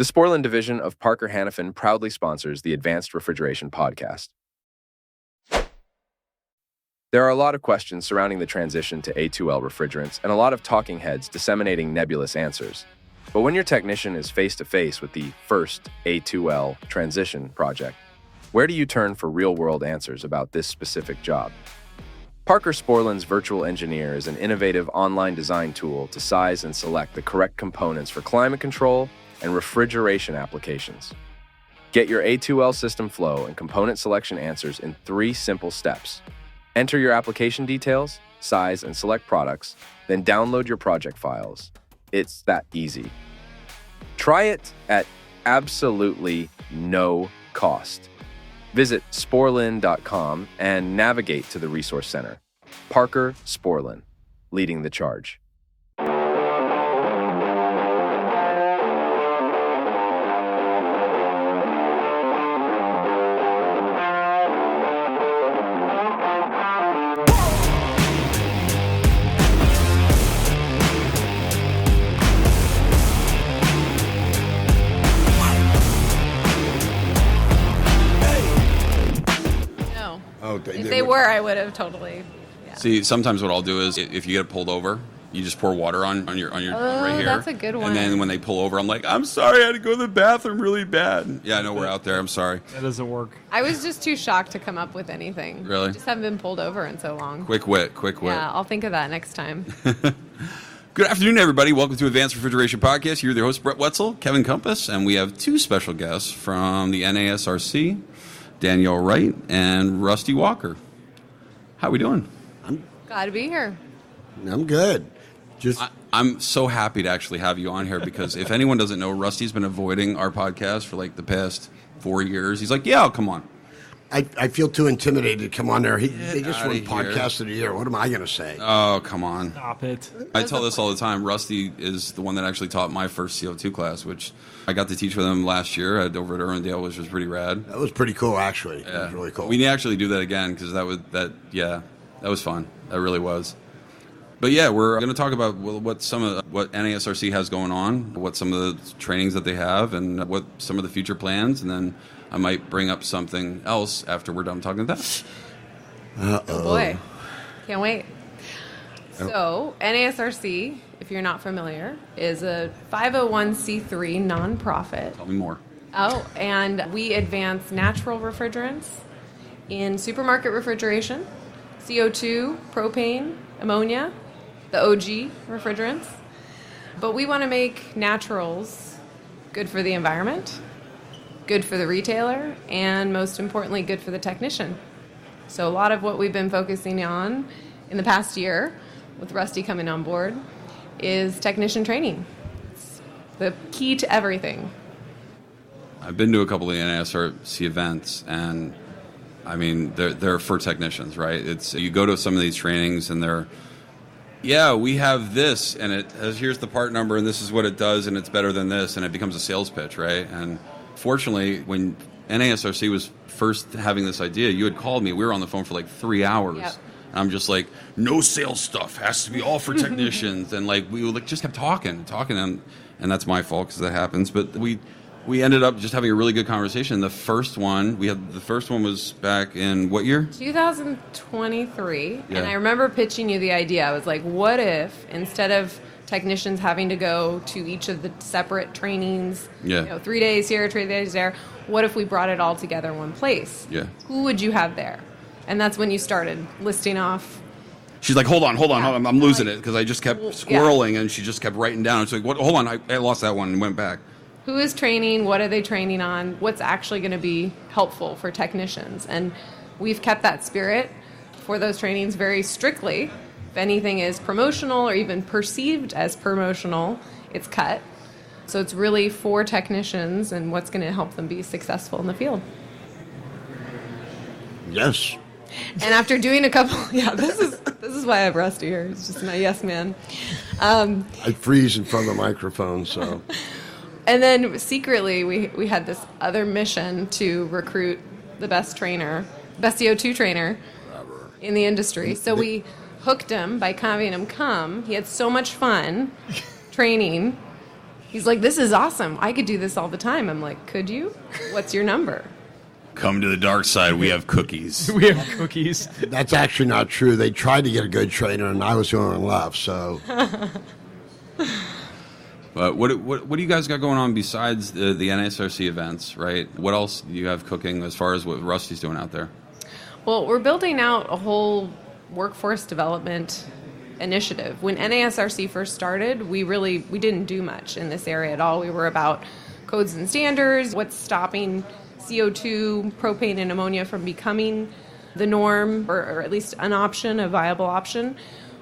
The Sporlan division of Parker Hannifin proudly sponsors the Advanced Refrigeration Podcast. There are a lot of questions surrounding the transition to A2L refrigerants and a lot of talking heads disseminating nebulous answers. But when your technician is face-to-face with the first A2L transition project, where do you turn for real-world answers about this specific job? Parker Sporlan's Virtual Engineer is an innovative online design tool to size and select the correct components for climate control and refrigeration applications. Get your A2L system flow and component selection answers in 3 simple steps. Enter your application details, size, and select products, then download your project files. It's that easy. Try it at absolutely no cost. Visit sporlan.com and navigate to the Resource Center. Parker Sporlan, leading the charge. If they were, I would have totally. Yeah. See, sometimes what I'll do is if you get pulled over, you just pour water on your right here. That's a good one. And then when they pull over, I'm like, I'm sorry, I had to go to the bathroom really bad. Yeah, I know we're out there. I'm sorry. That doesn't work. I was just too shocked to come up with anything. Really? I just haven't been pulled over in so long. Quick wit. Yeah, I'll think of that next time. Good afternoon, everybody. Welcome to Advanced Refrigeration Podcast. Here, your host, Brett Wetzel, Kevin Kompas, and we have 2 special guests from the NASRC, Danielle Wright and Rusty Walker. How we doing? I'm glad to be here. I'm good. I'm so happy to actually have you on here because if anyone doesn't know, Rusty's been avoiding our podcast for like the past 4 years. He's like, yeah, I'll come on. I feel too intimidated to come on there. They just won Podcast of the Year. What am I going to say? Oh, come on. Stop it. I tell this all the time. Rusty is the one that actually taught my first CO2 class, which I got to teach with him last year over at Irwindale, which was pretty rad. That was pretty cool, actually. Yeah. That was really cool. We need to actually do that again because that was fun. That really was. But yeah, we're going to talk about what NASRC has going on, what some of the trainings that they have, and what some of the future plans, and then I might bring up something else after we're done talking to that. Oh boy, can't wait. So NASRC, if you're not familiar, is a 501c3 nonprofit. Tell me more. Oh, and we advance natural refrigerants in supermarket refrigeration, CO2, propane, ammonia, the OG refrigerants. But we want to make naturals good for the environment, good for the retailer, and most importantly, good for the technician. So a lot of what we've been focusing on in the past year, with Rusty coming on board, is technician training. It's the key to everything. I've been to a couple of the NASRC events, and I mean, they're for technicians, right? It's you go to some of these trainings, and we have this, and here's the part number, and this is what it does, and it's better than this, and it becomes a sales pitch, right? And fortunately, when NASRC was first having this idea, you had called me. We were on the phone for like 3 hours. Yep. And I'm just like, no sales stuff has to be all for technicians, and like we just kept talking, and that's my fault because that happens. But we ended up just having a really good conversation. The first one was back in what year? 2023. Yeah. And I remember pitching you the idea. I was like, what if instead of technicians having to go to each of the separate trainings, 3 days here, 3 days there, what if we brought it all together in one place? Yeah. Who would you have there? And that's when you started listing off. She's like, hold on, I'm losing it because I just kept squirreling and she just kept writing down. She's like, what? Hold on, I lost that one and went back. Who is training? What are they training on? What's actually going to be helpful for technicians? And we've kept that spirit for those trainings very strictly. If anything is promotional or even perceived as promotional, it's cut. So it's really for technicians and what's going to help them be successful in the field. Yes. And after doing a couple, this is why I have Rusty here. He's just my yes man. I freeze in front of the microphone, so. And then secretly, we had this other mission to recruit the best CO2 trainer in the industry. So we hooked him by having him come. He had so much fun training. He's like, this is awesome. I could do this all the time. I'm like, could you? What's your number? Come to the dark side. We have cookies. We have cookies. That's actually not true. They tried to get a good trainer, and I was the only one left. So, But what do you guys got going on besides the NASRC events, right? What else do you have cooking as far as what Rusty's doing out there? Well, we're building out a whole workforce development initiative. When NASRC first started, we didn't do much in this area at all. We were about codes and standards, what's stopping CO2, propane, and ammonia from becoming the norm, or at least an option, a viable option.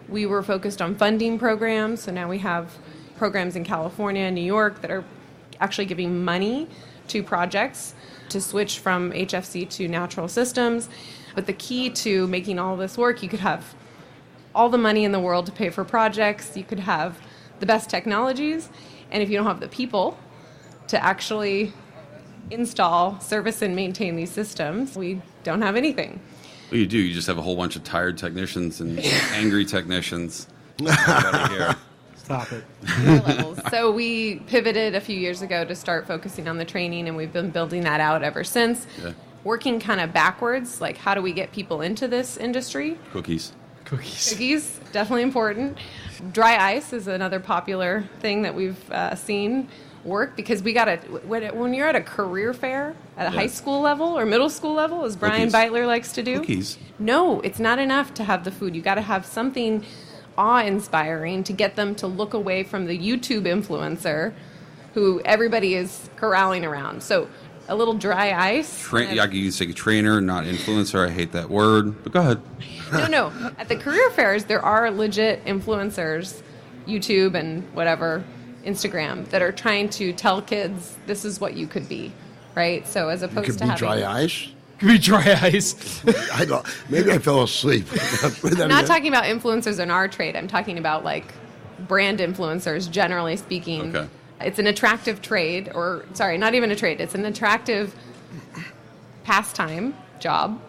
We were focused on funding programs, so now we have programs in California and New York that are actually giving money to projects to switch from HFC to natural systems. But the key to making all this work, you could have all the money in the world to pay for projects, you could have the best technologies, and if you don't have the people to actually install, service, and maintain these systems, we don't have anything. Well, you do. You just have a whole bunch of tired technicians and angry technicians. Here. Stop it. So we pivoted a few years ago to start focusing on the training, and we've been building that out ever since. Yeah. Working kind of backwards, like how do we get people into this industry? Cookies. Cookies, definitely important. Dry ice is another popular thing that we've seen work, because we got to, when you're at a career fair at a high school level or middle school level, as Brian Beitler likes to do. Cookies. No, it's not enough to have the food. You got to have something awe-inspiring to get them to look away from the YouTube influencer who everybody is corralling around. So a little dry ice. You say trainer, not influencer. I hate that word, but go ahead. No. At the career fairs, there are legit influencers, YouTube and whatever, Instagram, that are trying to tell kids this is what you could be, right? So as opposed could to be having dry ice. Could be dry ice. I don't. Maybe I fell asleep. I'm not talking about influencers in our trade. I'm talking about like brand influencers, generally speaking. Okay. It's an attractive trade, or sorry, not even a trade. It's an attractive pastime job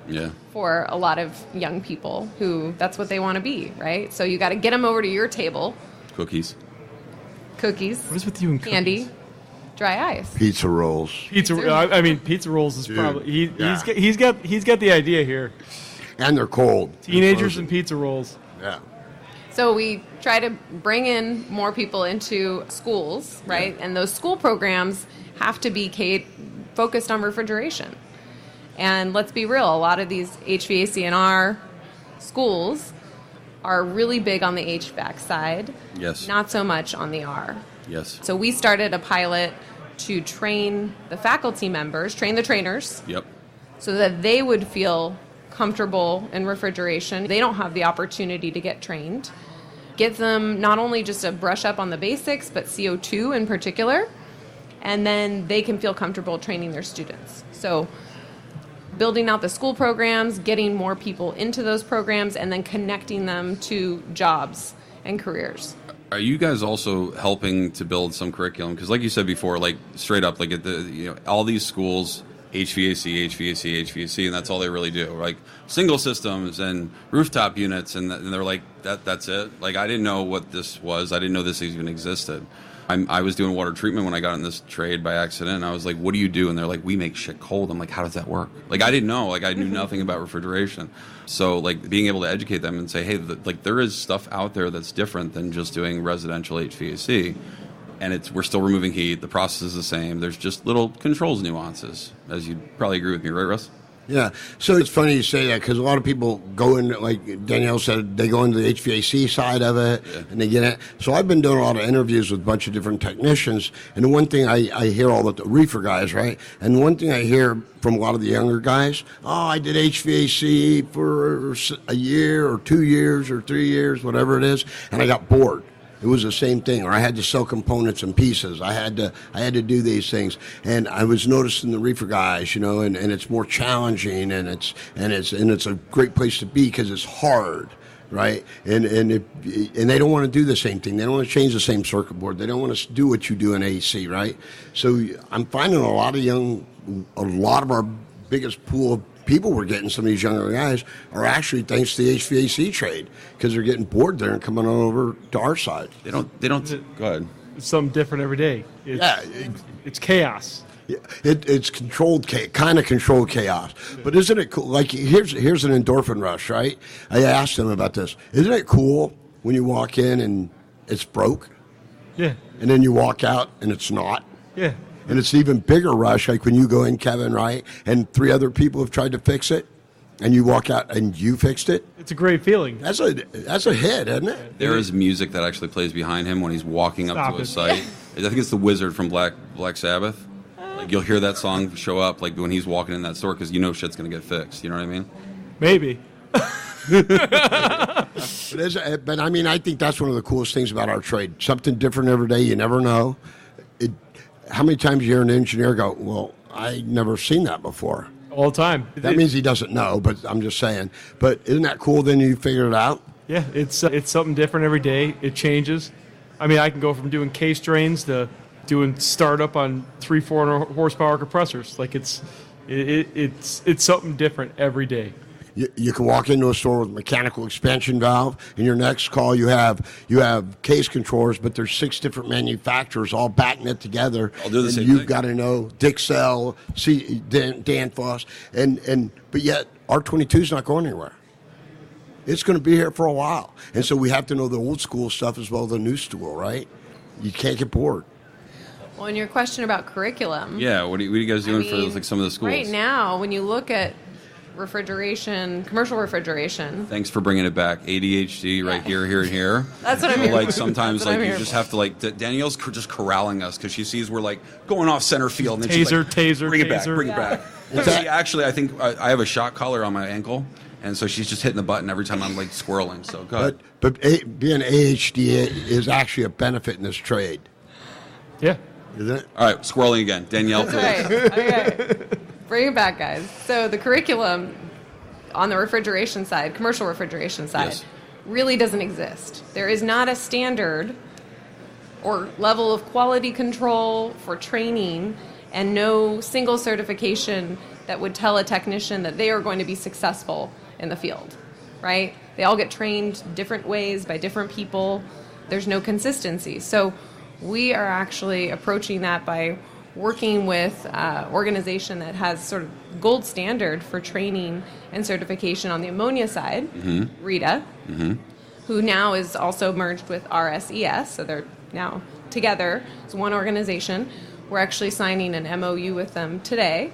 for a lot of young people who that's what they want to be, right? So you got to get them over to your table. Cookies. What is with you and cookies? Candy, dry ice. Pizza rolls. Pizza rolls is probably he's got the idea here. And they're cold. Teenagers and pizza rolls. Yeah. So we try to bring in more people into schools, right? And those school programs have to be focused on refrigeration. And let's be real, a lot of these HVAC&R schools are really big on the HVAC side. Yes. Not so much on the R. Yes. So we started a pilot to train the faculty members, train the trainers. Yep. So that they would feel comfortable in refrigeration. They don't have the opportunity to get trained. Get them not only just a brush up on the basics, but CO2 in particular. And then they can feel comfortable training their students. So building out the school programs, getting more people into those programs, and then connecting them to jobs and careers. Are you guys also helping to build some curriculum? Because like you said before, like straight up, like at all these schools, HVAC, and that's all they really do. Like single systems and rooftop units, and they're like, that's it. Like I didn't know what this was. I didn't know this even existed. I was doing water treatment when I got in this trade by accident, and I was like, what do you do? And they're like, we make shit cold. I'm like, how does that work? Like I didn't know. Like I knew nothing about refrigeration. So like being able to educate them and say, hey, like there is stuff out there that's different than just doing residential HVAC. And we're still removing heat. The process is the same. There's just little controls nuances, as you'd probably agree with me, right, Russ? Yeah. So it's funny you say that because a lot of people go in, like Danielle said, they go into the HVAC side of it and they get it. So I've been doing a lot of interviews with a bunch of different technicians. And the one thing I hear all the reefer guys, right? And one thing I hear from a lot of the younger guys, I did HVAC for a year or 2 years or 3 years, whatever it is, and I got bored. It was the same thing, or I had to sell components and pieces. I had to do these things, and I was noticing the reefer guys, and it's more challenging, and it's a great place to be because it's hard, right? And they don't want to do the same thing. They don't want to change the same circuit board. They don't want to do what you do in AC, right? So I'm finding a lot of our biggest pool of people we're getting, some of these younger guys, are actually thanks to the HVAC trade because they're getting bored there and coming on over to our side. They don't. Go ahead. something different every day. It's chaos. Yeah, it's kind of controlled chaos. But isn't it cool? Like, here's an endorphin rush, right? I asked them about this. Isn't it cool when you walk in and it's broke? Yeah. And then you walk out and it's not? Yeah. And it's an even bigger rush, like when you go in, Kevin, right? And 3 other people have tried to fix it, and you walk out and you fixed it. It's a great feeling. That's a hit, isn't it? There is music that actually plays behind him when he's walking up to a site. I think it's the Wizard from Black Sabbath. Like, you'll hear that song show up like when he's walking in that store because you know shit's going to get fixed. You know what I mean? Maybe. But I mean, I think that's one of the coolest things about our trade. Something different every day. You never know. How many times you hear an engineer go, well, I never seen that before? All the time. That means he doesn't know, but I'm just saying. But isn't that cool then you figured it out? Yeah, it's something different every day. It changes. I mean, I can go from doing case drains to doing startup on 300-400 horsepower compressors. Like, it's something different every day. You can walk into a store with a mechanical expansion valve. In your next call, you have case controllers, but there's 6 different manufacturers all backing it together. I'll do the same You've thing. got to know Dixell, Danfoss, but yet R22 is not going anywhere. It's going to be here for a while, and so we have to know the old school stuff as well as the new school, right? You can't get bored. Well, and your question about curriculum. Yeah, what are you guys doing for like some of the schools? Right now, when you look at refrigeration, commercial refrigeration. Thanks for bringing it back. ADHD right here, here, and here. That's what I'm here Like for. sometimes, That's what like I'm you here just for. have to like. Danielle's just corralling us because she sees we're like going off center field. And then she's like, Taser, bring it back, taser. bring it back. And see, actually, I think I have a shock collar on my ankle, and so she's just hitting the button every time I'm like squirreling. So go ahead. But being AHD is actually a benefit in this trade, Yeah. isn't it? All right, squirreling again. Danielle, please. Right. Okay. Bring it back, guys. So the curriculum on the refrigeration side, commercial refrigeration side, Yes. really doesn't exist. There is not a standard or level of quality control for training and no single certification that would tell a technician that they are going to be successful in the field, right? They all get trained different ways by different people. There's no consistency. So we are actually approaching that by working with an organization that has sort of gold standard for training and certification on the ammonia side, RITA, who now is also merged with RSES, so they're now together as one organization. We're actually signing an MOU with them today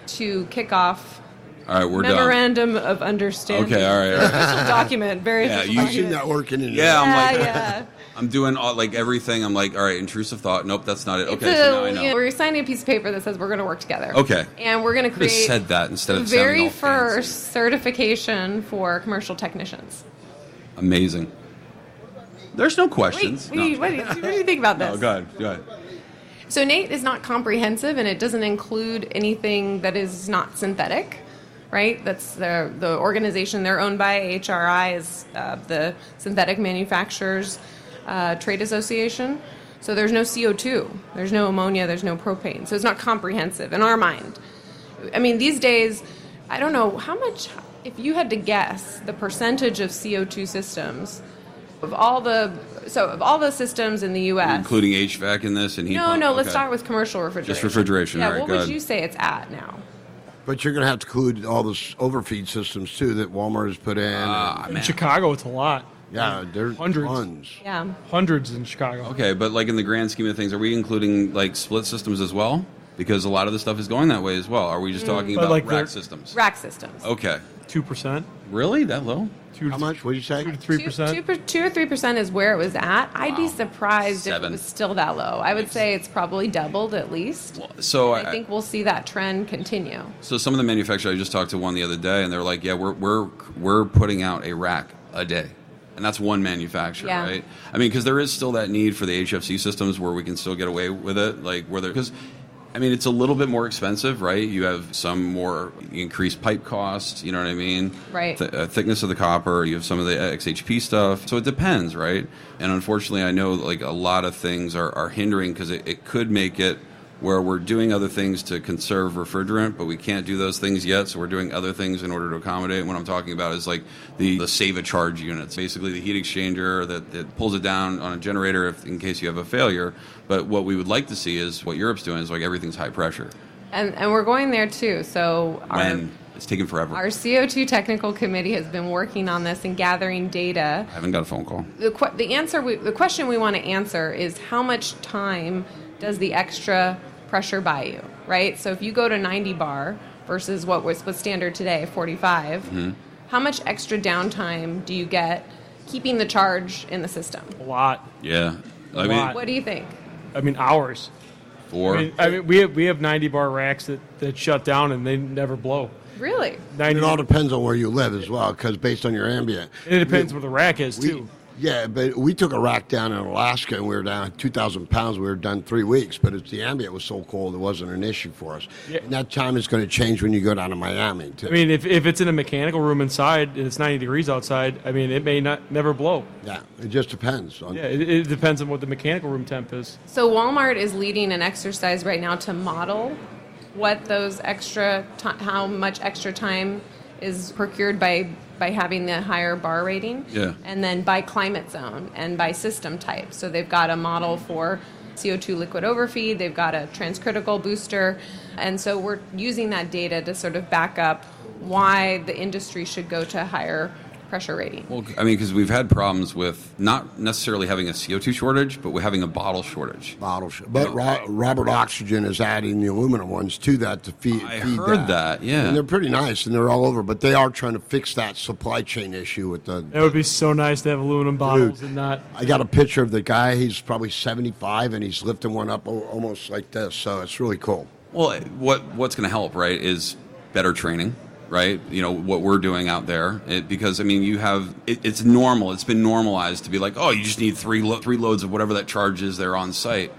to kick off All right, we're done. memorandum of understanding. Okay, all right. Official document, very Yeah, official you I've seen document. that working in Yeah, I'm like, yeah. I'm doing all, like everything. I'm like, all right, intrusive thought. Nope, that's not it. It's Okay, so now I know. we're signing a piece of paper that says we're going to work together. Okay. And we're going to Could have create said that instead the of sounding very all fancy. first certification for commercial technicians. Amazing. There's no Wait, questions. what do you think about this? No, go ahead. Go ahead. So NATE is not comprehensive, and it doesn't include anything that is not synthetic, right? That's the organization. They're owned by AHRI, is the Synthetic Manufacturers Trade Association. So there's no CO2, there's no ammonia, there's no propane. So it's not comprehensive in our mind. I mean, these days, I don't know how much. If you had to guess the percentage of CO2 systems of all the systems in the U.S. Including HVAC in this and heat pump? No, let's Okay. start with commercial refrigeration. Just refrigeration, Yeah, all right, what go would ahead. you say it's at now? But you're going to have to include all those overfeed systems too that Walmart has put in. In Chicago, it's a lot. Yeah, there's Hundreds. tons. Yeah. Hundreds in Chicago. Okay, but like in the grand scheme of things, are we including like split systems as well? Because a lot of the stuff is going that way as well. Are we just talking But about like rack they're- systems? Rack systems. Okay. 2%. Really? That low? How much? What did you say? 2 to 3%. 2 or 3% is where it was at. I'd be surprised if it 7. was still that low. I would say it's probably doubled at least. So I think we'll see that trend continue. So some of the manufacturers, I just talked to one the other day, and they're like, "Yeah, we're putting out a rack a day," and that's one manufacturer, Yeah. right? I mean, because there is still that need for the HFC systems where we can still get away with it, like where because. I mean, it's a little bit more expensive, right? You have some more increased pipe costs, you know what I mean? Right. Thickness of the copper, you have some of the XHP stuff. So it depends, right? And unfortunately, I know like a lot of things are hindering because it could make it where we're doing other things to conserve refrigerant, but we can't do those things yet, so we're doing other things in order to accommodate. And what I'm talking about is like the save-a-charge units, basically the heat exchanger that pulls it down on a generator in case you have a failure. But what we would like to see is what Europe's doing is like everything's high pressure. And we're going there too. So It's taken forever. Our CO2 technical committee has been working on this and gathering data. I haven't got a phone call. The question we want to answer is how much time does the extra pressure buy you, right? So if you go to 90 bar versus what's standard today, 45, how much extra downtime do you get keeping the charge in the system? A lot. Yeah. A lot. What do you think? I mean, hours. 4. I mean, we have 90 bar racks that shut down and they never blow. Really? 90, It all depends on where you live as well, because based on your ambient. it depends where the rack is too. Yeah, but we took a rack down in Alaska, and we were down 2,000 pounds. We were done 3 weeks, but the ambient was so cold, it wasn't an issue for us. Yeah. And that time is going to change when you go down to Miami, too. I mean, if it's in a mechanical room inside and it's 90 degrees outside, I mean, it may never blow. Yeah, it just depends. Yeah, it depends on what the mechanical room temp is. So Walmart is leading an exercise right now to model what those how much extra time is procured by having the higher bar rating. Yeah. And then by climate zone and by system type. So they've got a model for CO2 liquid overfeed, they've got a transcritical booster, and so we're using that data to sort of back up why the industry should go to higher pressure rating. Well, I mean, because we've had problems with not necessarily having a CO2 shortage, but we're having a bottle shortage. But Robert Oxygen is adding the aluminum ones to that to feed. I heard that, yeah. And they're pretty nice, and they're all over. But they are trying to fix that supply chain issue with the. It would be so nice to have aluminum bottles and not. I got a picture of the guy. He's probably 75, and he's lifting one up almost like this. So it's really cool. Well, what's going to help, right, is better training. Right, what we're doing out there, because I mean, you have it's normal. It's been normalized to be like, oh, you just need three loads of whatever that charge is there on site.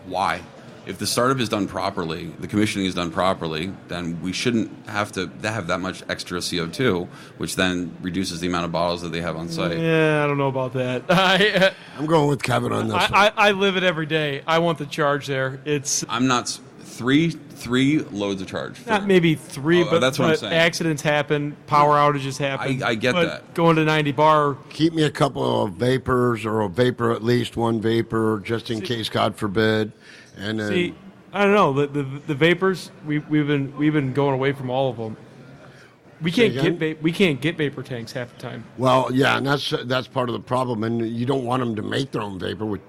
Why? If the startup is done properly, the commissioning is done properly, then we shouldn't have to have that much extra CO2, which then reduces the amount of bottles that they have on site. Yeah, I don't know about that. I'm going with Kevin on this. I live it every day. I want the charge there. I'm not. Three loads of charge. Not maybe 3, but that's what I'm saying. Accidents happen, power outages happen. I get but that. Going to 90 bar. Keep me a couple of vapors, or a vapor, at least one vapor, just in case, God forbid. And See, I don't know the vapors. We've been going away from all of them. We can't get vapor tanks half the time. Well, yeah, and that's part of the problem, and you don't want them to make their own vapor.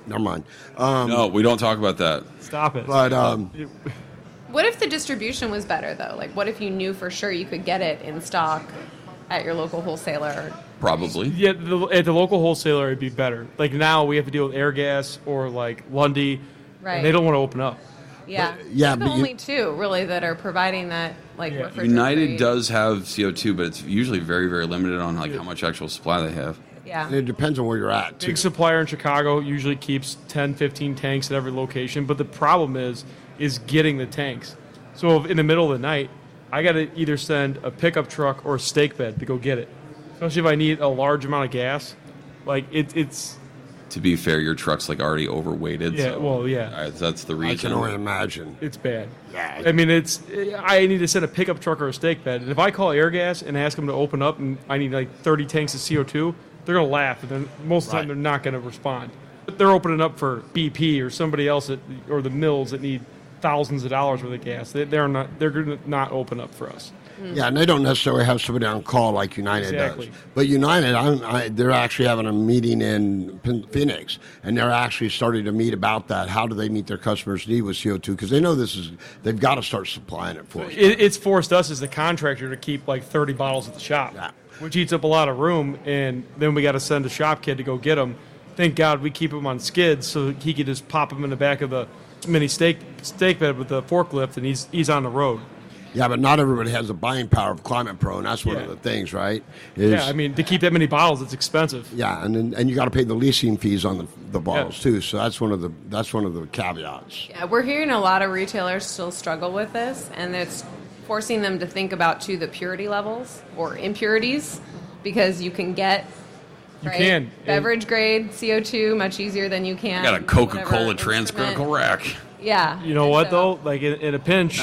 Never mind. No, we don't talk about that. Stop it. But What if the distribution was better, though? Like, what if you knew for sure you could get it in stock at your local wholesaler? Probably. Yeah, at the local wholesaler, it'd be better. Like, now we have to deal with Airgas or, like, Lundy. Right. And they don't want to open up. Yeah. yeah, They're the only two, really, that are providing that, like, refrigerant. United does have CO2, but it's usually very, very limited on, like, how much actual supply they have. Yeah. and it depends on where you're at, too. Big supplier in Chicago usually keeps 10, 15 tanks at every location. But the problem is getting the tanks. So in the middle of the night, I got to either send a pickup truck or a stake bed to go get it. Especially if I need a large amount of gas. Like, it's... To be fair, your truck's like already overweighted. Yeah, so, well, yeah. That's the I reason. can only imagine. It's bad. Yeah. I mean, I need to send a pickup truck or a stake bed. And if I call Airgas and ask them to open up and I need like 30 tanks of CO2, they're going to laugh. And then most of the time, they're not going to respond. But they're opening up for BP or somebody else or the mills that need thousands of dollars worth of gas. They're going to not open up for us. Yeah, and they don't necessarily have somebody on call like United Exactly. does. But United, they're actually having a meeting in Phoenix, and they're actually starting to meet about that. How do they meet their customers' need with CO2? Because they know they've got to start supplying it for us. It's forced us as the contractor to keep like 30 bottles at the shop, which eats up a lot of room, and then we got to send a shop kid to go get them. Thank God we keep him on skids so he could just pop them in the back of the mini steak bed with the forklift, and he's on the road. Yeah, but not everybody has the buying power of Climate Pro, and that's one of the things, right? Yeah, I mean, to keep that many bottles, it's expensive. Yeah, and you got to pay the leasing fees on the bottles too. So that's one of the caveats. Yeah, we're hearing a lot of retailers still struggle with this, and it's forcing them to think about, too, the purity levels or impurities, because you can get beverage grade CO2 much easier than you can. I got a Coca-Cola transcritical rack. Yeah. You know what though? Like in a pinch,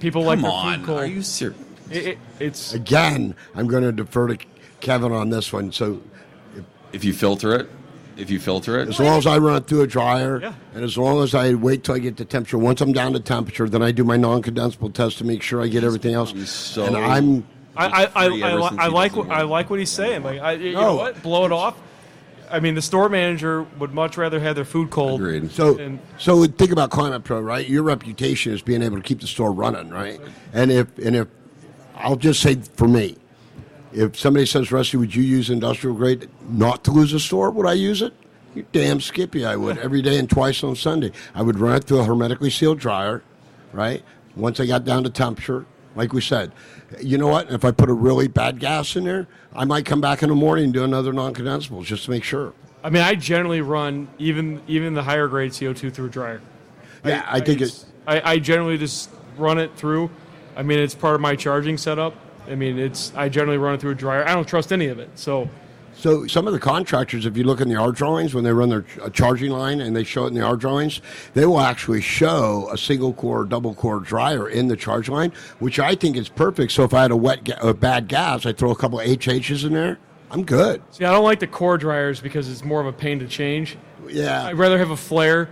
people like Come their on, food cold. are you serious? It's Again, I'm going to defer to Kevin on this one. So If you filter it, as long as I run it through a dryer, Yeah. and as long as I wait till I get the temperature, once I'm down to temperature, then I do my non-condensable test to make sure I get everything else. so- And I'm I like what he's saying. Like you know what? Blow it off. I mean, the store manager would much rather have their food cold. Agreed. And- So think about Climate Pro, right? Your reputation is being able to keep the store running, right? And if I'll just say for me, if somebody says, Rusty, would you use industrial grade not to lose a store? Would I use it? You damn skippy, I would. Every day and twice on Sunday. I would run it through a hermetically sealed dryer, right? Once I got down to temperature, like we said. You know what? If I put a really bad gas in there, I might come back in the morning and do another non-condensable just to make sure. I mean, I generally run even the higher grade CO2 through a dryer. Yeah, I think it's... I generally just run it through. I mean, it's part of my charging setup. I mean, I generally run it through a dryer. I don't trust any of it. So some of the contractors, if you look in the R drawings, when they run their charging line and they show it in the R drawings, they will actually show a single core, double core dryer in the charge line, which I think is perfect. So if I had a bad gas, I throw a couple of HHs in there, I'm good. see, I don't like the core dryers because it's more of a pain to change. Yeah. I'd rather have a flare,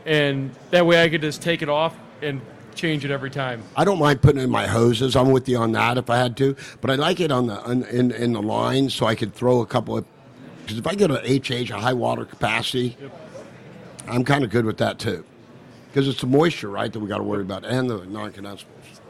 and that way I could just take it off and change it every time. I don't mind putting it in my hoses. I'm with you on that if I had to, but I like it in the line so I could throw a couple of. Because if I get an HH, a high water capacity, I'm kind of good with that too. Because it's the moisture, right, that we got to worry about, and the non-condensables.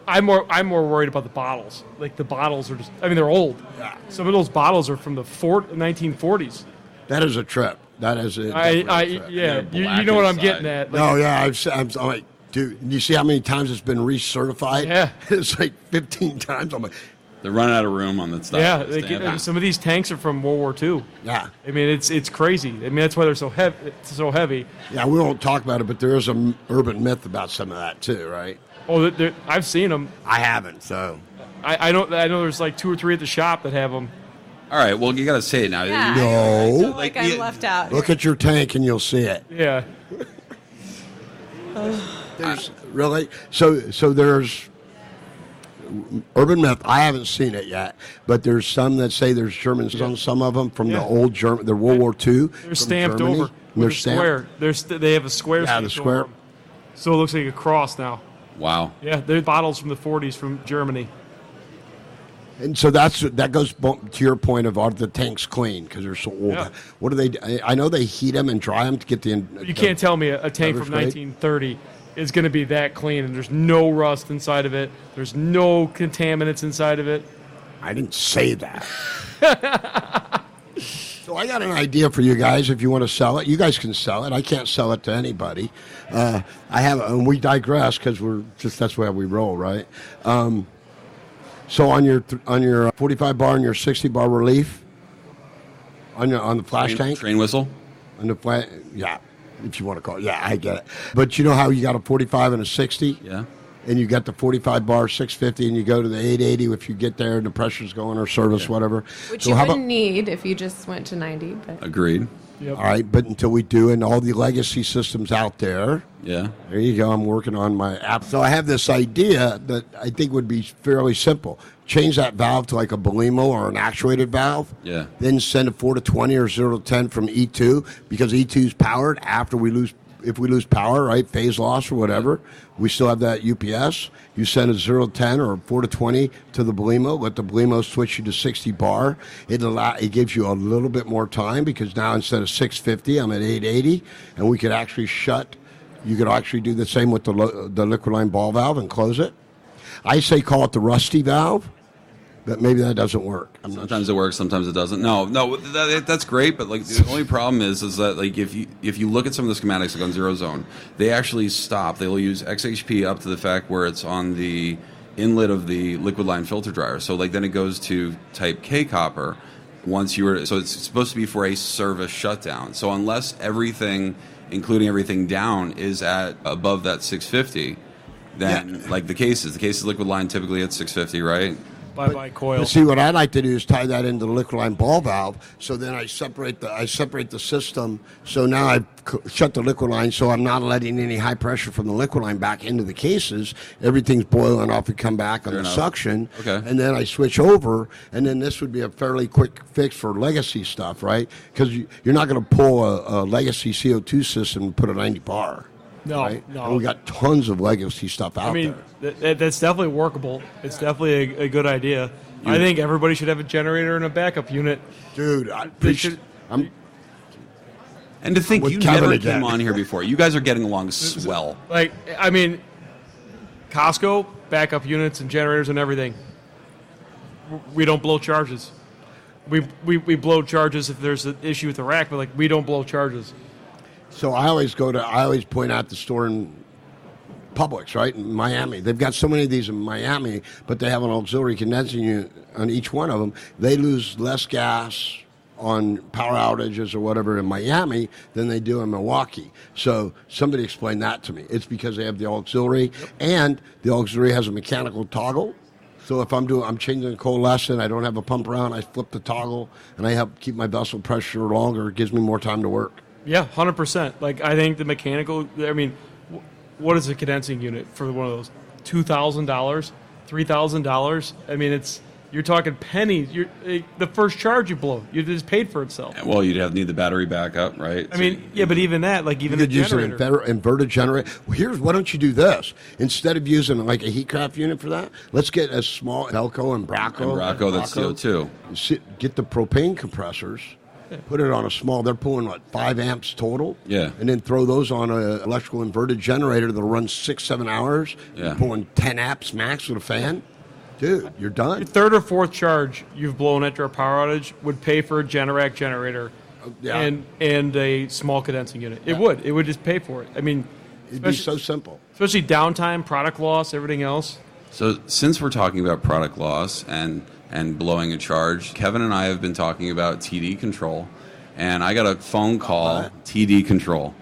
I'm more worried about the bottles. Like the bottles are just. I mean, they're old. Yeah. Some of those bottles are from the 1940s. That is a trip. That is a trip. Yeah. They're You black know what I'm inside. getting at. Like, No, yeah, I'm like, dude, you see how many times it's been recertified? Yeah. It's like 15 times. I'm like, They're running out of room on that stuff. Yeah, Stand. some of these tanks are from World War II. yeah. I mean, it's crazy. I mean, that's why they're so heavy. Yeah, we won't talk about it, but there is an urban myth about some of that too, right? Oh, I've seen them. I haven't, so. I know there's like 2 or 3 at the shop that have them. All right, well, you got to say it now. Yeah, No. I feel Like, I'm yeah, left out. Look at your tank and you'll see it. Yeah. Really? So there's urban myth. I haven't seen it yet, but there's some that say there's Germans on some of them from the old German, the World War II. They're stamped over. They're With a square. They have a square. Yeah, stamped the square. over 'em. So it looks like a cross now. Wow. Yeah, they're bottles from the 40s from Germany. And so that goes to your point of are the tanks clean because they're so old. Yeah. What do they? I know they heat them and dry them to get the. You can't tell me a tank from beverage grade? 1930 is going to be that clean, and there's no rust inside of it. There's no contaminants inside of it. I didn't say that. So I got an idea for you guys. If you want to sell it, you guys can sell it. I can't sell it to anybody. I have, and we digress because that's the way we roll, right? So on your 45 bar and your 60 bar relief, on the flash tank, Train whistle? on the flat, yeah, if you want to call it, yeah, I get it. But you know how you got a 45 and a 60? Yeah. And you got the 45 bar 650 and you go to the 880 if you get there and the pressure's going or service, whatever. Which So you how wouldn't about, need if you just went to 90. But Agreed. Yep. all right, but until we do, and all the legacy systems out there, Yeah. there you go. I'm working on my app. So I have this idea that I think would be fairly simple. Change that valve to like a Belimo or an actuated valve. Yeah. Then send a 4 to 20 or 0 to 10 from E2 because E2 is powered after we lose. If we lose power, right, phase loss or whatever, we still have that UPS. You send a 0 to 10 or 4 to 20 to the Belimo. Let the Belimo switch you to 60 bar. It gives you a little bit more time because now instead of 650, I'm at 880, and we could actually shut. You could actually do the same with the liquid line ball valve and close it. I say call it the rusty valve, but maybe that doesn't work. I'm not Sometimes it works, sometimes it doesn't. No, that's great. But like the only problem is that like if you look at some of the schematics like on Zero Zone, they actually stop. They will use XHP up to the fact where it's on the inlet of the liquid line filter dryer. So like then it goes to type K copper. So it's supposed to be for a service shutdown. So unless everything, including everything down, is at above that 650, then like the cases liquid line typically at 650, right? Bye-bye coil. But see, what I like to do is tie that into the liquid line ball valve. So then I separate the system. So now I shut the liquid line, so I'm not letting any high pressure from the liquid line back into the cases. Everything's boiling off and come back on the suction. Okay. And then I switch over, and then this would be a fairly quick fix for legacy stuff, right? Because you're not going to pull a legacy CO2 system and put a 90 bar. No, right? no. And we got tons of legacy stuff out there. That's definitely workable. It's definitely a good idea. I think everybody should have a generator and a backup unit. Dude, And to think With you Kevin never again. came on here before. You guys are getting along swell. Like, I mean, Costco, backup units and generators and everything. We don't blow charges. We blow charges if there's an issue with the rack, but like we don't blow charges. So I always point out the store in Publix, right, in Miami. They've got so many of these in Miami, but they have an auxiliary condensing unit on each one of them. They lose less gas on power outages or whatever in Miami than they do in Milwaukee. So somebody explained that to me. It's because they have the auxiliary, and the auxiliary has a mechanical toggle. So if I'm changing the coalescent, I don't have a pump around, I flip the toggle, and I help keep my vessel pressure longer. It gives me more time to work. Yeah, 100%. Like, I think the mechanical, I mean, what is a condensing unit for one of those? $2,000? $3,000? I mean, you're talking pennies. The first charge you blow, you just paid for itself. Well, you'd need the battery backup, right? I mean, yeah, but even that, like even You the could use generator. an inverted generator. Well, why don't you do this? Instead of using like a heat craft unit for that, let's get a small Elco and Bracco. That's CO2. Get the propane compressors, put it on a small, they're pulling 5 amps total. Yeah. And then throw those on an electrical inverted generator that'll run 6-7 hours. Yeah. You're pulling 10 amps max with a fan. Dude, you're done. Your third or fourth charge you've blown after a power outage would pay for a Generac generator Yeah. and a small condensing unit. It would. It would just pay for it. I mean, It'd be so simple. especially downtime, product loss, everything else. So since we're talking about product loss and blowing a charge, Kevin and I have been talking about TD control, and I got a phone call, TD control.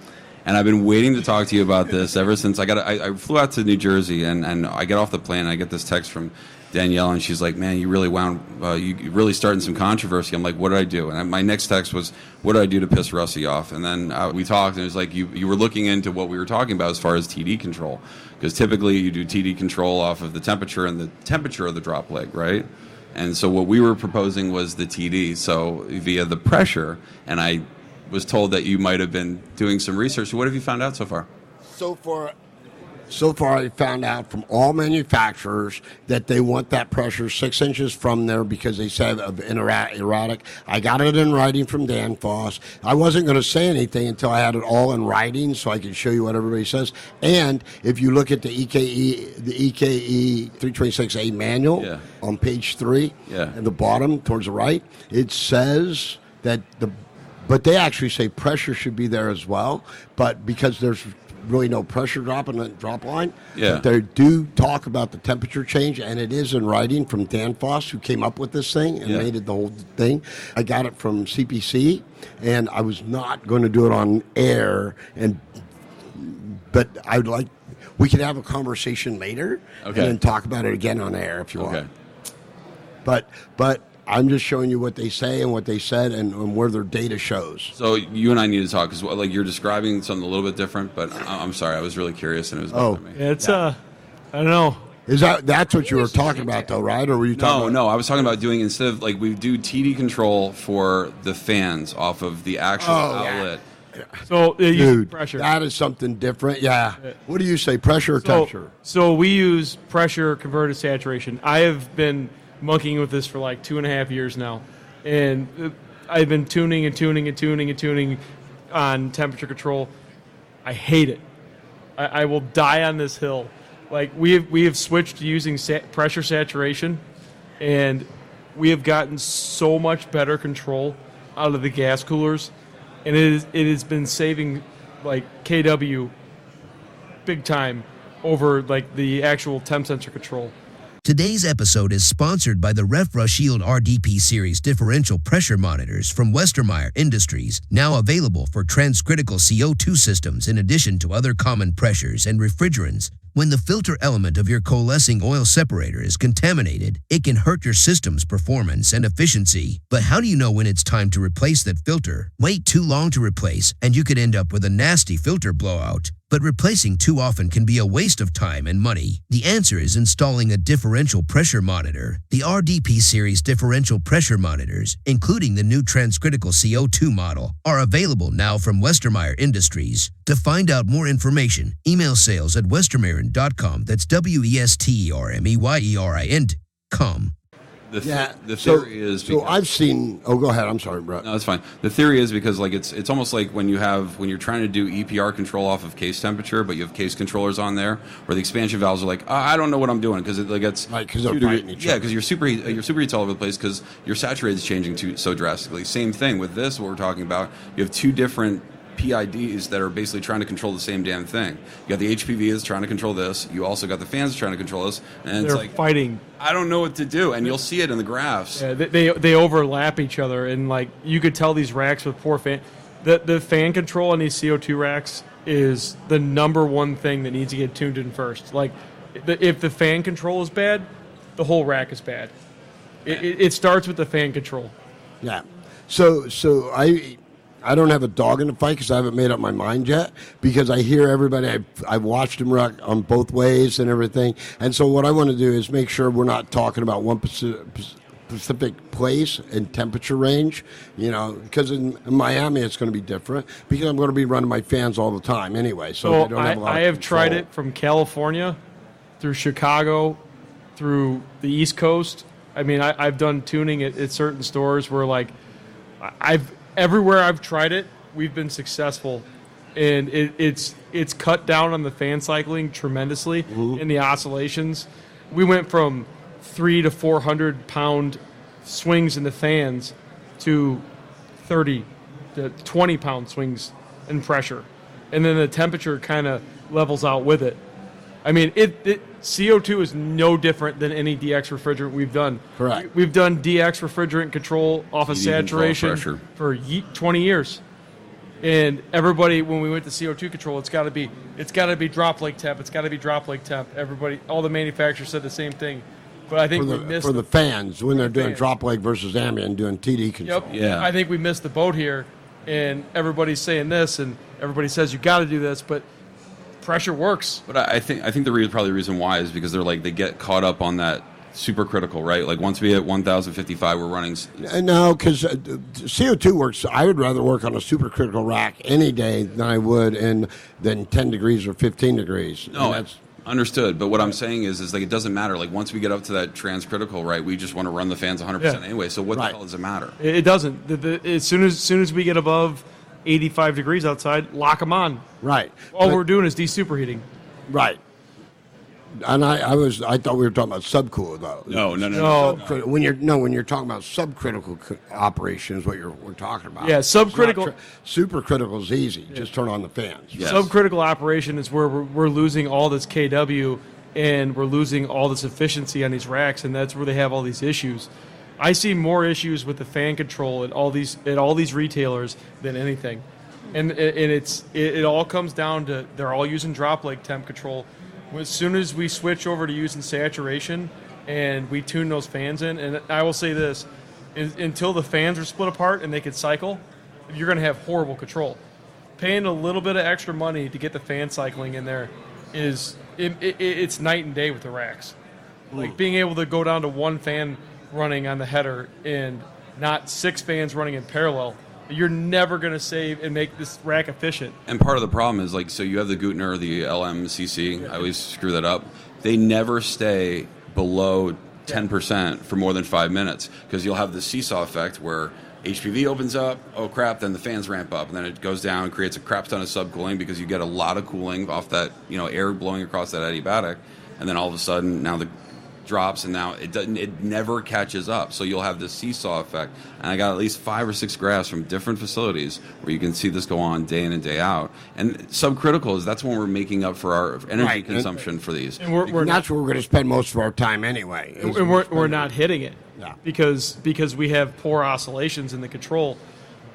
And I've been waiting to talk to you about this ever since I flew out to New Jersey, and I get off the plane, and I get this text from Danielle, and she's like, man, you really you really starting some controversy. I'm like, what did I do? And my next text was, what did I do to piss Rusty off? And then we talked, and it was like, you were looking into what we were talking about as far as TD control. Because typically you do TD control off of the temperature and the temperature of the drop leg, right? And so what we were proposing was the TD, so via the pressure, and I was told that you might have been doing some research. So what have you found out so far? So far, I found out from all manufacturers that they want that pressure 6 inches from there because they said of erratic. I got it in writing from Dan Foss. I wasn't going to say anything until I had it all in writing so I could show you what everybody says. And if you look at the EKE 326A manual on page 3 at the bottom towards the right, it says that but they actually say pressure should be there as well, but because there's really no pressure drop in the drop line. But they do talk about the temperature change, and it is in writing from Dan Foss, who came up with this thing and made it the whole thing. I got it from CPC, and I was not going to do it on air, but I would like, we could have a conversation later and then talk about it again on air if you want. But I'm just showing you what they say and what they said and where their data shows. So you and I need to talk because like you're describing something a little bit different. But I'm sorry, I was really curious and it was bothering me. It's I don't know. That's what you were talking about though, right? Or were you talking? No. I was talking about doing instead of like we do TD control for the fans off of the actual outlet. Yeah. So Dude, pressure. that is something different. Yeah. What do you say, pressure or temperature? So we use pressure converted saturation. I have been monkeying with this for like 2.5 years now, and I've been tuning on temperature control. I hate it. I will die on this hill. Like we have switched to using pressure saturation, and we have gotten so much better control out of the gas coolers, and it has been saving like kW big time over like the actual temp sensor control. Today's episode is sponsored by the RefraShield RDP Series differential pressure monitors from Westermeyer Industries, now available for transcritical CO2 systems in addition to other common pressures and refrigerants. When the filter element of your coalescing oil separator is contaminated, it can hurt your system's performance and efficiency. But how do you know when it's time to replace that filter? Wait too long to replace, and you could end up with a nasty filter blowout. But replacing too often can be a waste of time and money. The answer is installing a differential pressure monitor. The RDP Series differential pressure monitors, including the new transcritical CO2 model, are available now from Westermeyer Industries. To find out more information, email sales@westermeyerin.com. That's WESTERMEYERIN.com. The theory is so I've seen. Oh, go ahead. I'm sorry, Brett. No, that's fine. The theory is because like it's almost like when you're trying to do EPR control off of case temperature, but you have case controllers on there, where the expansion valves are like, I don't know what I'm doing because it like it's right because they're fighting each other. Yeah, because your superheat's all over the place because your saturated is changing so drastically. Same thing with this. What we're talking about, you have two different PIDs that are basically trying to control the same damn thing. You got the HPV that's trying to control this. You also got the fans trying to control this, and They're it's like fighting. I don't know what to do, and you'll see it in the graphs. Yeah, they overlap each other, and like you could tell these racks with poor fan. The fan control on these CO2 racks is the number one thing that needs to get tuned in first. Like, if the fan control is bad, the whole rack is bad. It starts with the fan control. Yeah. So I don't have a dog in the fight because I haven't made up my mind yet, because I hear everybody, I've watched them wreck on both ways and everything. And so what I want to do is make sure we're not talking about one specific place and temperature range, because in Miami it's going to be different because I'm going to be running my fans all the time anyway. So they don't have a lot I of have tried control. it from California through Chicago through the East Coast. I mean, I've done tuning at certain stores where like everywhere I've tried it, we've been successful, and it's cut down on the fan cycling tremendously in the oscillations. We went from 300 to 400 pound swings in the fans to 30 to 20 pound swings in pressure, and then the temperature kind of levels out with it. I mean, CO2 is no different than any DX refrigerant we've done. Correct. We've done DX refrigerant control off of saturation for 20 years. And everybody, when we went to CO2 control, it's got to be droplet temp. It's got to be droplet temp. Everybody, all the manufacturers said the same thing. But I think we missed for the fans when they're doing drop leg versus ambient doing TD control. Yep. Yeah. I think we missed the boat here, and everybody's saying this, and everybody says you got to do this, but pressure works. But I think probably the reason why is because they get caught up on that super critical, right? Like once we hit 1055, we're running. No, because CO2 works. I would rather work on a supercritical rack any day than I would than 10 degrees or 15 degrees. No, that's understood. But what I'm saying is like it doesn't matter. Like once we get up to that transcritical, right? We just want to run the fans 100% anyway. So what the hell does it matter? It doesn't. As soon as we get above 85 degrees outside, lock them on. Right. All we're doing is de-superheating. Right. And I thought we were talking about subcool though. No. When you're talking about subcritical operation is what we're talking about. Yeah, subcritical. Supercritical is easy. Yeah. Just turn on the fans. Yes. Subcritical operation is where we're losing all this KW and we're losing all this efficiency on these racks, and that's where they have all these issues. I see more issues with the fan control at all these retailers than anything, and it all comes down to they're all using drop leg temp control. As soon as we switch over to using saturation and we tune those fans in, and I will say this, until the fans are split apart and they can cycle, you're going to have horrible control. Paying a little bit of extra money to get the fan cycling in there it's night and day with the racks. Like being able to go down to one fan running on the header and not 6 fans running in parallel, you're never going to save and make this rack efficient. And part of the problem is so you have the Gutner or the LMCC. I always screw that up. They never stay below 10% for more than 5 minutes because you'll have the seesaw effect where HPV opens up, oh crap, then the fans ramp up, and then it goes down, creates a crap ton of subcooling because you get a lot of cooling off that, air blowing across that adiabatic, and then all of a sudden now the drops, and now it never catches up. So you'll have this seesaw effect. And I got at least 5 or 6 graphs from different facilities where you can see this go on day in and day out. And subcritical is that's when we're making up for our energy consumption for these. And that's where we're going to spend most of our time anyway. And we're not hitting it Yeah. because we have poor oscillations in the control.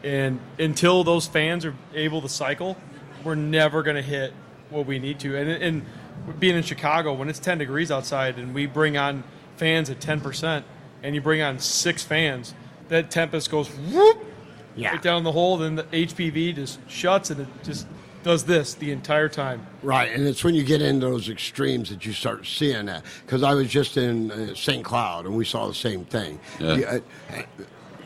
And until those fans are able to cycle, we're never going to hit what we need to. And being in Chicago, when it's 10 degrees outside and we bring on fans at 10% and you bring on 6 fans, that tempest goes whoop, right down the hole, then the HPV just shuts and it just does this the entire time. Right, and it's when you get into those extremes that you start seeing that. Because I was just in St. Cloud and we saw the same thing.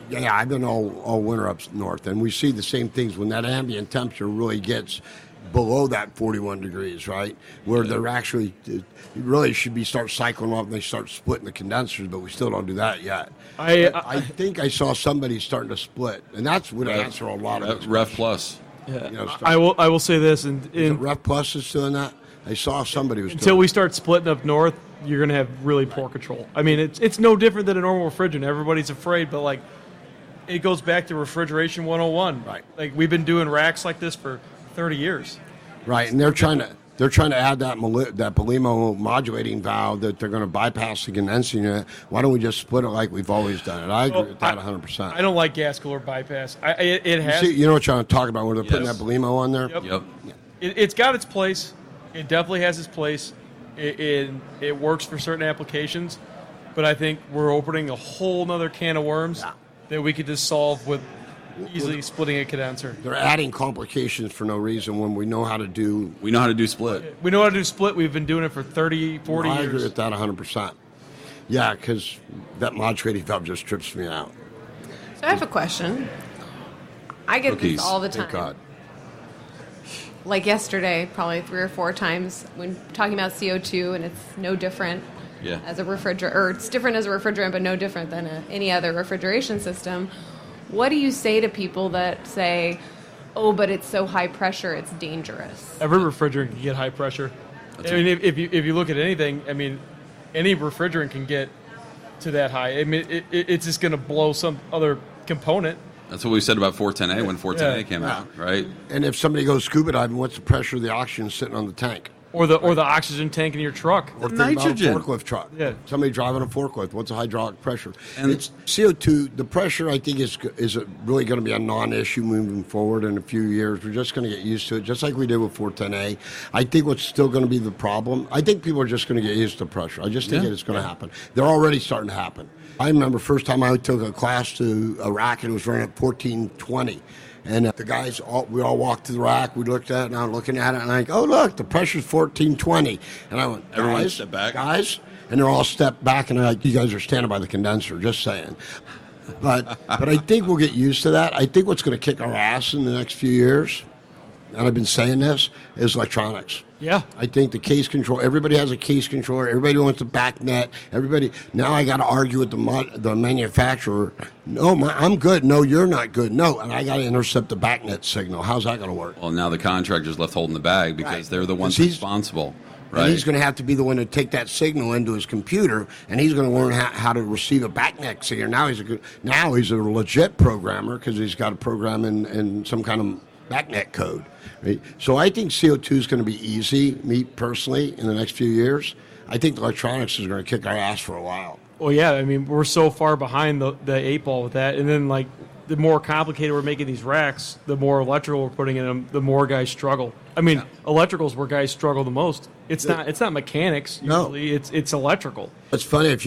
Yeah, I've been all winter up north, and we see the same things when that ambient temperature really gets below that 41 degrees, right? Where they're actually, it really should be start cycling off and they start splitting the condensers, but we still don't do that yet. I think I saw somebody starting to split, and that's would answer a lot of it. Ref Plus. Yeah. You know, I will say this, and Ref Plus is doing that. I saw somebody was until we start splitting up north, you're going to have really poor control. I mean, it's no different than a normal refrigerant. Everybody's afraid, but like it goes back to refrigeration 101. Right. Like we've been doing racks like this for 30 years. Right, and they're trying to add that Polimo modulating valve that they're going to bypass the condensing unit. Why don't we just split it like we've always done it? I agree with that 100%. I don't like gas cooler bypass. You know what I'm talking about, where they're putting that Polimo on there? Yep. It's got its place. It definitely has its place. It works for certain applications, but I think we're opening a whole nother can of worms that we could just solve with easily splitting a condenser. They're adding complications for no reason when we know how to do... We know how to do split. We know how to do split. We've been doing it for 30, 40 years. I agree with that 100%. Yeah, because that modulating valve just trips me out. So I have a question. I get this all the time. Thank God. Like yesterday, probably 3 or 4 times when talking about CO2, and it's no different as a refrigerant, or it's different as a refrigerant, but no different than any other refrigeration system. What do you say to people that say, oh, but it's so high pressure, it's dangerous? Every refrigerant can get high pressure. I mean, if you look at anything, I mean, any refrigerant can get to that high. I mean, it's just going to blow some other component. That's what we said about 410A when 410A came out, right? And if somebody goes scuba diving, what's the pressure of the oxygen sitting on the tank? Or the oxygen tank in your truck. Or nitrogen. About a forklift truck. Yeah. Somebody driving a forklift. What's the hydraulic pressure? And it's CO2. The pressure, I think, is really going to be a non-issue moving forward in a few years. We're just going to get used to it, just like we did with 410A. I think what's still going to be the problem, I think people are just going to get used to pressure. I just think it's going to happen. They're already starting to happen. I remember first time I took a class to Iraq, and it was running at 1420. And the guys, we all walked to the rack. We looked at it, and I'm looking at it, and I'm like, oh, look, the pressure's 1420. And I went, everyone step back. Guys? And they're all stepped back, and I'm like, you guys are standing by the condenser, just saying. But I think we'll get used to that. I think what's going to kick our ass in the next few years, and I've been saying this, is electronics. Yeah. I think the case control, everybody has a case controller. Everybody wants a back net. Now I got to argue with the manufacturer. No, I'm good. No, you're not good. No, and I got to intercept the back net signal. How's that going to work? Well, now the contractor's left holding the bag because they're the ones responsible. Right. And he's going to have to be the one to take that signal into his computer, and he's going to learn how to receive a backnet signal. Now he's a legit programmer because he's got a program in some kind of backnet code. Right? So I think CO2 is going to be easy, me personally, in the next few years. I think electronics is going to kick our ass for a while. Well, yeah, I mean, we're so far behind the 8 ball with that. And then, like, the more complicated we're making these racks, the more electrical we're putting in them, the more guys struggle. I mean, electrical's where guys struggle the most. It's not mechanics usually. No. It's electrical. It's funny if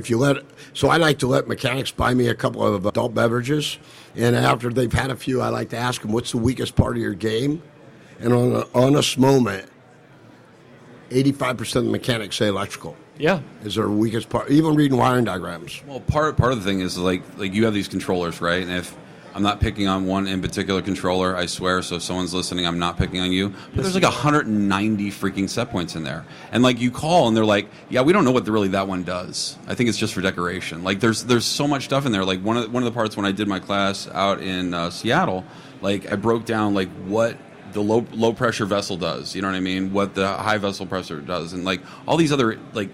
you let. So I like to let mechanics buy me a couple of adult beverages, and after they've had a few, I like to ask them, "What's the weakest part of your game?" And on an honest moment, 85% of the mechanics say electrical. Yeah, is their weakest part. Even reading wiring diagrams. Well, part of the thing is like you have these controllers, right? And if I'm not picking on one in particular controller, I swear. So if someone's listening, I'm not picking on you. But there's like 190 freaking set points in there, and like you call and they're like, "Yeah, we don't know what really that one does. I think it's just for decoration." Like there's so much stuff in there. Like one of the parts when I did my class out in Seattle, like I broke down like what the low pressure vessel does. You know what I mean? What the high vessel pressure does, and like all these other like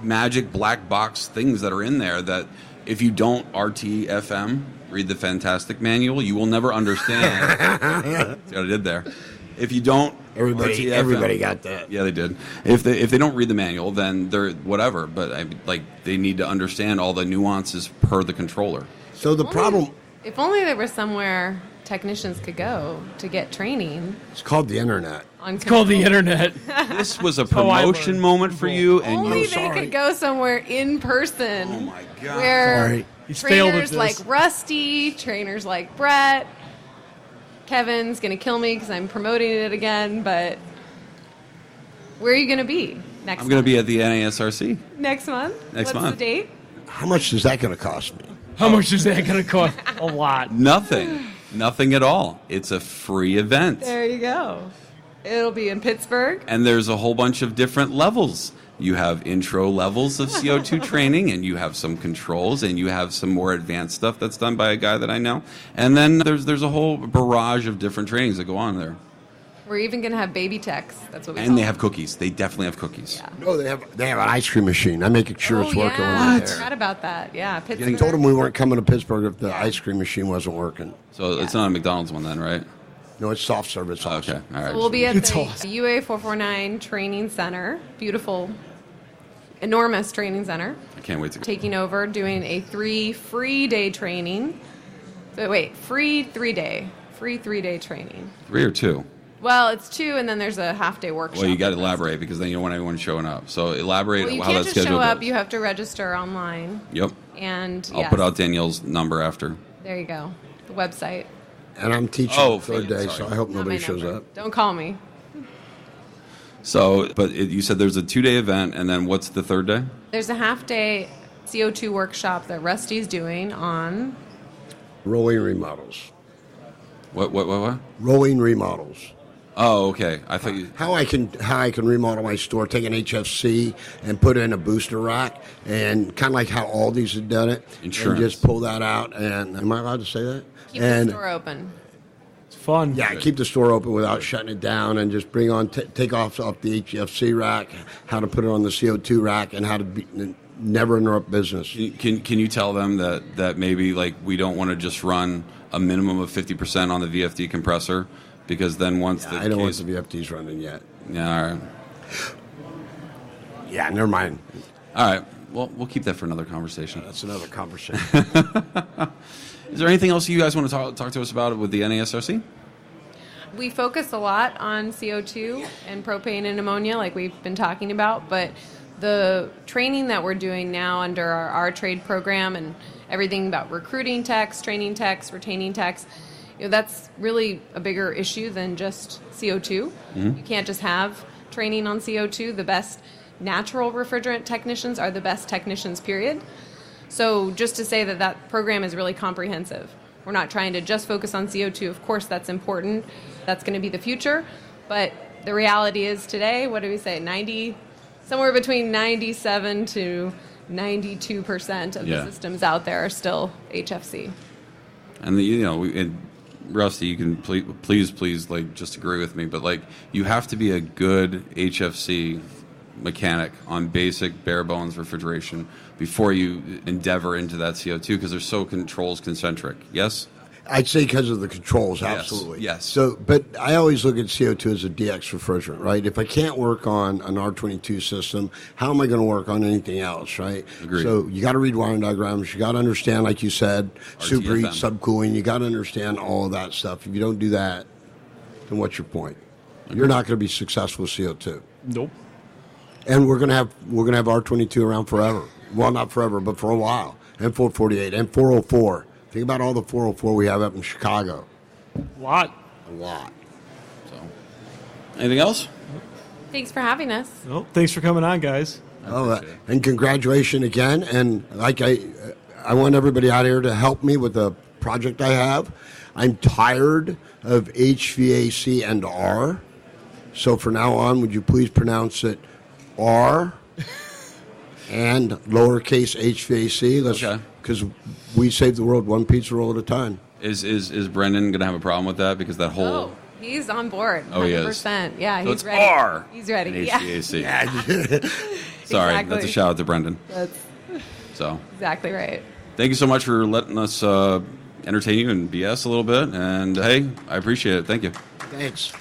magic black box things that are in there that if you don't RTFM, read the fantastic manual, you will never understand. See what I did there? If you don't Everybody got that. Yeah, they did. If they don't read the manual, then they're whatever. But they need to understand all the nuances per the controller. So the problem... If only there was somewhere technicians could go to get training. It's called the internet. It's called the internet. This was a promotion moment for you, and Only you. they could go somewhere in person. Oh my God! Where Sorry. He's failed at trainers this. like Rusty, trainers like Brett, Kevin's gonna kill me because I'm promoting it again. But where are you gonna be next? I'm going to month? be at the NASRC. Next month. Next What's month. the date? How much is that going to cost me? How much is that going to cost? A lot. Nothing at all. It's a free event, There you go. It'll be in Pittsburgh. and there's a whole bunch of different levels. You have intro levels of CO2 training, and you have some controls, and you have some more advanced stuff that's done by a guy that I know. And then there's a whole barrage of different trainings that go on there. We're even gonna have baby techs. That's what we. And call they them. have cookies. They definitely have cookies. Yeah. No, they have an ice cream machine. I'm making sure it's working yeah. when I we're forgot there. about that. Yeah, Pittsburgh. I told them we weren't coming to Pittsburgh if the ice cream machine wasn't working. So it's not a McDonald's one then, right? No, it's soft service. Okay, Also. all right. We'll be at It's the awesome. UA 449 Training Center. Beautiful, enormous training center. I can't wait to go. Taking over, doing a free 3-day training. So wait, free 3-day training. 3 or 2? Well, it's 2, and then there's a half-day workshop. Well, you got to elaborate because then you don't want everyone showing up. So elaborate Well, you how can't that just show schedule up. goes. You have to register online. Yep. And I'll yes, put out Danielle's number after. there you go, the website. And I'm teaching the third day, so I hope Not nobody my shows number. up. Don't call me. So, but you said there's a 2-day event, and then what's the third day? There's a half-day CO2 workshop that Rusty's doing on. Rolling remodels. What? Rolling remodels. Oh, okay. I thought you. How I can remodel my store, take an HFC and put in a booster rack, and kind of like how Aldi's had done it. Insurance. And just pull that out. And am I allowed to say that? Keep and the store open. It's fun. yeah, keep the store open without shutting it down, and just bring on take off the HFC rack, how to put it on the CO2 rack, and how to never interrupt business. Can you tell them that maybe like we don't want to just run a minimum of 50% on the VFD compressor because then once the I don't want case, the VFDs running yet. yeah, all right. Yeah, never mind. All right. Well, we'll keep that for another conversation. That's another conversation. Is there anything else you guys want to talk to us about with the NASRC? We focus a lot on CO2 and propane and ammonia, like we've been talking about, but the training that we're doing now under our trade program and everything about recruiting techs, training techs, retaining techs, that's really a bigger issue than just CO2. Mm-hmm. You can't just have training on CO2. The best natural refrigerant technicians are the best technicians, period. So just to say that program is really comprehensive. We're not trying to just focus on CO2. Of course, that's important. That's going to be the future. But the reality is today, what do we say, somewhere between 97 to 92% of the systems out there are still HFC. And Rusty, you can please like just agree with me, but like you have to be a good HFC mechanic on basic bare bones refrigeration before you endeavor into that CO2 because they're so controls concentric. Yes? I'd say because of the controls, Yes, absolutely. yes. So, but I always look at CO2 as a DX refrigerant, right? If I can't work on an R22 system, how am I going to work on anything else, right? Agreed. So you got to read wiring diagrams. You got to understand, like you said, superheat, RTFM. subcooling. You got to understand all of that stuff. If you don't do that, then what's your point? You're not going to be successful with CO2. Nope. And we're gonna have R22 around forever. Well, not forever, but for a while. And 448 and 404. Think about all the 404 we have up in Chicago. A lot. A lot. So, anything else? Thanks for having us. Well, thanks for coming on, guys. And congratulations again. And like I want everybody out here to help me with the project I have. I'm tired of HVAC and R. So from now on, would you please pronounce it R and lowercase HVAC? Okay. Because we save the world one pizza roll at a time. Is Brendan gonna have a problem with that because that whole Oh, he's on board. 100%. Oh, he is. Yeah, So he's it's ready. R He's ready. in Yeah. HVAC. Sorry, Exactly. that's a shout out to Brendan. That's So exactly right. thank you so much for letting us entertain you and BS a little bit. And hey, I appreciate it. Thank you. Thanks.